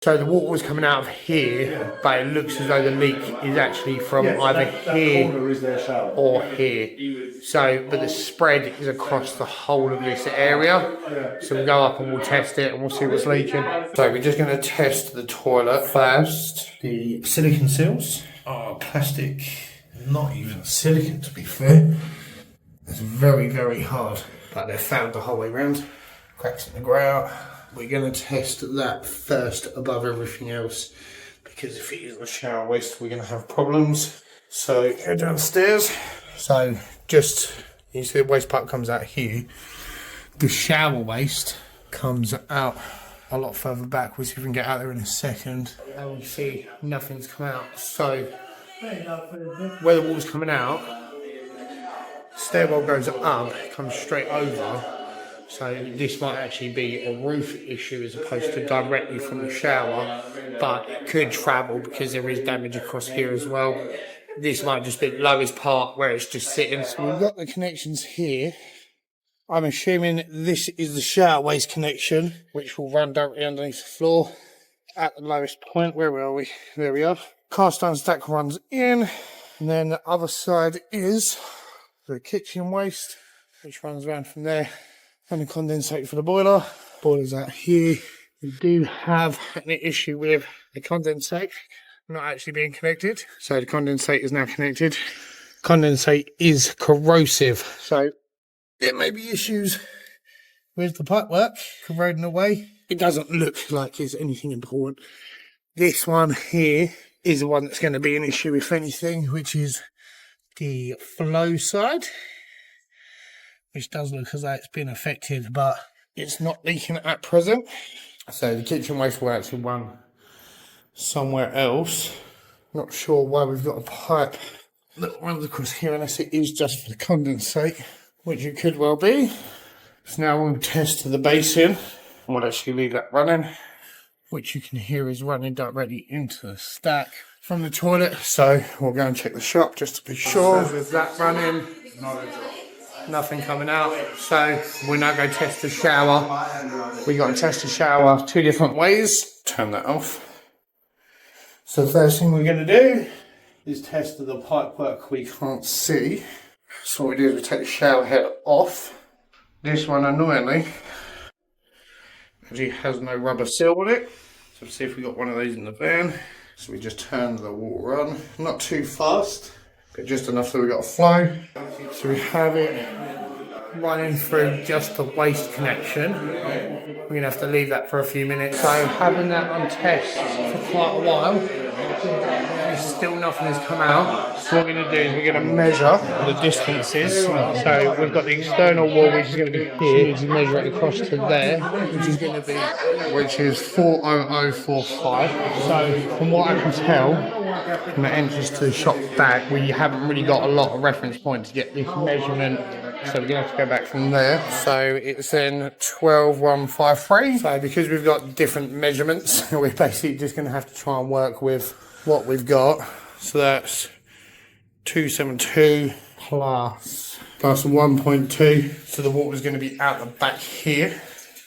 So the water was coming out of here, but it looks as though the leak is actually from either here or here. So, but the spread is across the whole of this area. So we'll go up and we'll test it and we'll see what's leaking. So we're just going to test the toilet first. The silicone seals are plastic, not even silicone to be fair. It's very, very hard, but they're found the whole way around. Cracks in the grout. We're going to test that first above everything else, because if it is a shower waste, we're going to have problems. So go downstairs. So just, you see the waste pipe comes out here. The shower waste comes out a lot further back, which we can get out there in a second. And we see nothing's come out. So where the water's coming out, stairwell goes up, comes straight over. So this might actually be a roof issue as opposed to directly from the shower, but it could travel because there is damage across here as well. This might just be the lowest part where it's just sitting. So we've got the connections here. I'm assuming this is the shower waste connection, which will run directly underneath the floor at the lowest point. Where are we? There we are. Cast iron stack runs in, and then the other side is the kitchen waste, which runs around from there. And the condensate for the boiler. Boiler's out here. We do have an issue with the condensate not actually being connected. So the condensate is now connected. Condensate is corrosive. So there may be issues with the pipework corroding away. It doesn't look like it's anything important. This one here is the one that's going to be an issue if anything, which is the flow side, which does look as though it's been affected, but it's not leaking at present. So the kitchen waste will actually run somewhere else. Not sure why we've got a pipe that runs across here unless it is just for the condensate, which it could well be. So now we'll test the basin. We'll actually leave that running, which you can hear is running directly into the stack from the toilet. So we'll go and check the shop just to be sure. With that running, nothing coming out. So we're now going to test the shower. We got to test the shower two different ways. Turn that off. So the first thing we're going to do is test the pipework we can't see. So what we do is we take the shower head off. This one, annoyingly, actually has no rubber seal on it. So let's see if we got one of these in the van. So we just turn the water on, not too fast, but just enough so we got a flow. So we have it running through just the waste connection. We're going to have to leave that for a few minutes. So having that on test for quite a while, still nothing has come out. So what we're going to do is we're going to measure the distances. So we've got the external wall, which is going to be here. To measure it across to there, which is going to be, which is 40045. So from what I can tell, from the entrance to the shop back, we haven't really got a lot of reference point to get this measurement. So we're going to have to go back from there. So it's in 12153. So because we've got different measurements, we're basically just going to have to try and work with what we've got. So that's 272 plus 1.2. So the water's going to be out the back here.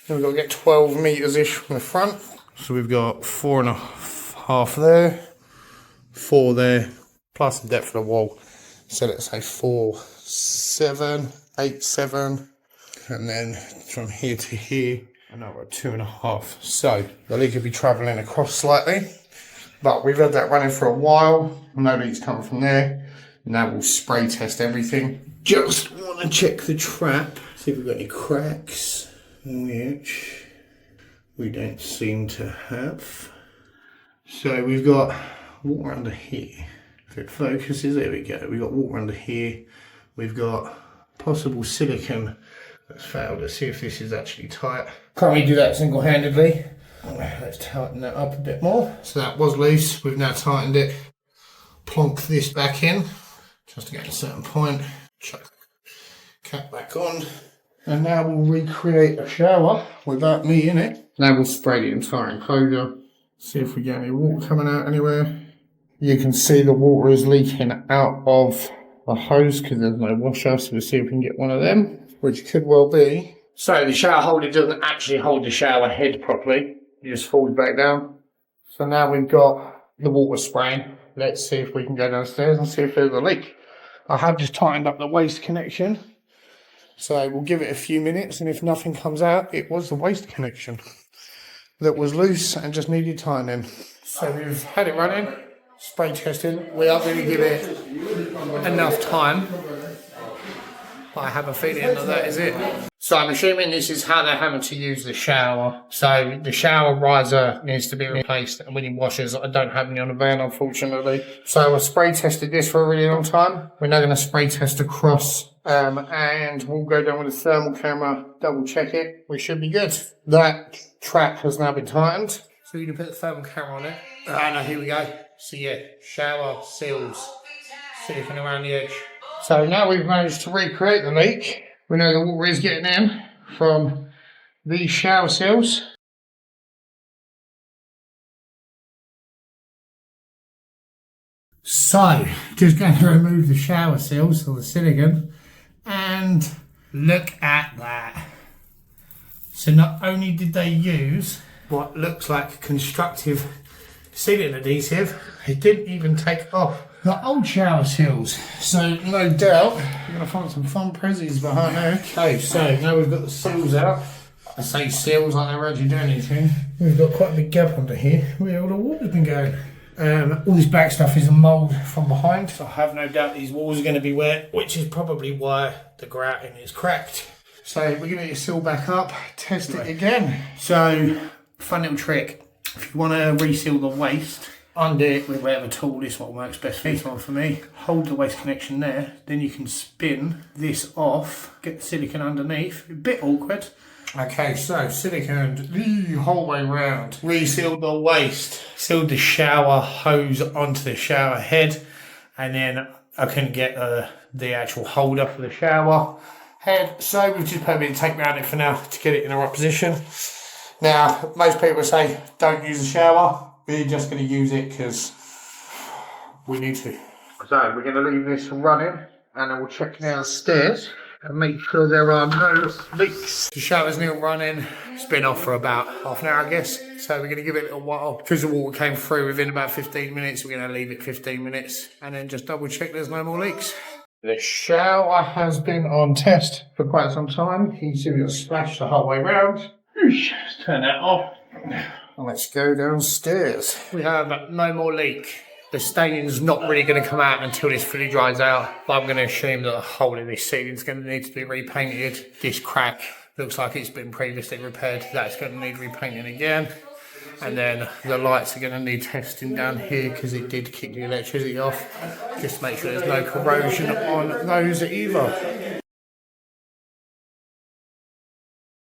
Then we've got to get 12 metres-ish from the front. So we've got 4.5 there, 4 there, plus the depth of the wall. So let's say 4.787, and then from here to here, another 2.5. So the leak could be travelling across slightly, but we've had that running for a while. No leaks coming from there. Now we'll spray test everything. Just want to check the trap, see if we've got any cracks, which we don't seem to have. So we've got water under here. If it focuses, there we go. We've got water under here. We've got possible silicone that's failed. Let's see if this is actually tight. Can't we do that single-handedly? Let's tighten that up a bit more. So that was loose. We've now tightened it. Plonk this back in, just to get to a certain point. Chuck the cap back on. And now we'll recreate a shower without me in it. Now we'll spray the entire enclosure. See if we get any water coming out anywhere. You can see the water is leaking out of the hose because there's no washer, so we'll see if we can get one of them, which could well be. So the shower holder doesn't actually hold the shower head properly. It just falls back down. So now we've got the water spraying. Let's see if we can go downstairs and see if there's a leak. I have just tightened up the waste connection. So we'll give it a few minutes, and if nothing comes out, it was the waste connection that was loose and just needed tightening. So we've had it running, spray testing. We are going to give it enough time, but I have a feeling that is it. So I'm assuming this is how they're having to use the shower. So the shower riser needs to be replaced, and winning washers I don't have any on the van, unfortunately. So I spray tested this for a really long time. We're now going to spray test across, and we'll go down with the thermal camera, double check it. We should be good. That trap has now been tightened. So you can put the thermal camera on it. And here we go. So yeah, shower seals, silicone around the edge. So now we've managed to recreate the leak. We know the water is getting in from these shower seals. So, just going to remove the shower seals or the silicone, and look at that. So not only did they use what looks like constructive sealing adhesive, it didn't even take off the old shower seals. So no doubt we're going to find some fun prezzies behind there. Okay, so now we've got the seals out. I say seals like they're actually doing anything. We've got quite a big gap under here where all the water's been going. All this back stuff is a mould from behind, so I have no doubt these walls are going to be wet, which is probably why the grouting is cracked. So we're going to get your seal back up, test it again. So, fun little trick. If you want to reseal the waste, undo it with whatever tool. This one works best for this one for me. Hold the waste connection there, then you can spin this off, get the silicone underneath. A bit awkward. Okay, so silicone the whole way round. Resealed the waste. Sealed the shower hose onto the shower head, and then I couldn't get the actual holder for the shower head, so we've just put a bit of tape around it for now to get it in the right position. Now, most people say don't use the shower. We're just going to use it because we need to. So we're going to leave this running, and then we'll check downstairs and make sure there are no leaks. The shower's now running. It's been off for about half an hour, I guess. So we're going to give it a little while. Because the water came through within about 15 minutes, we're going to leave it 15 minutes and then just double check there's no more leaks. The shower has been on test for quite some time. You can see we've got splashed the whole way round. Let's turn that off. And let's go downstairs. We have no more leak. The staining's not really going to come out until this fully dries out, but I'm going to assume that the whole of this ceiling is going to need to be repainted. This crack looks like it's been previously repaired. That's going to need repainting again. And then the lights are going to need testing down here because it did kick the electricity off. Just to make sure there's no corrosion on those either.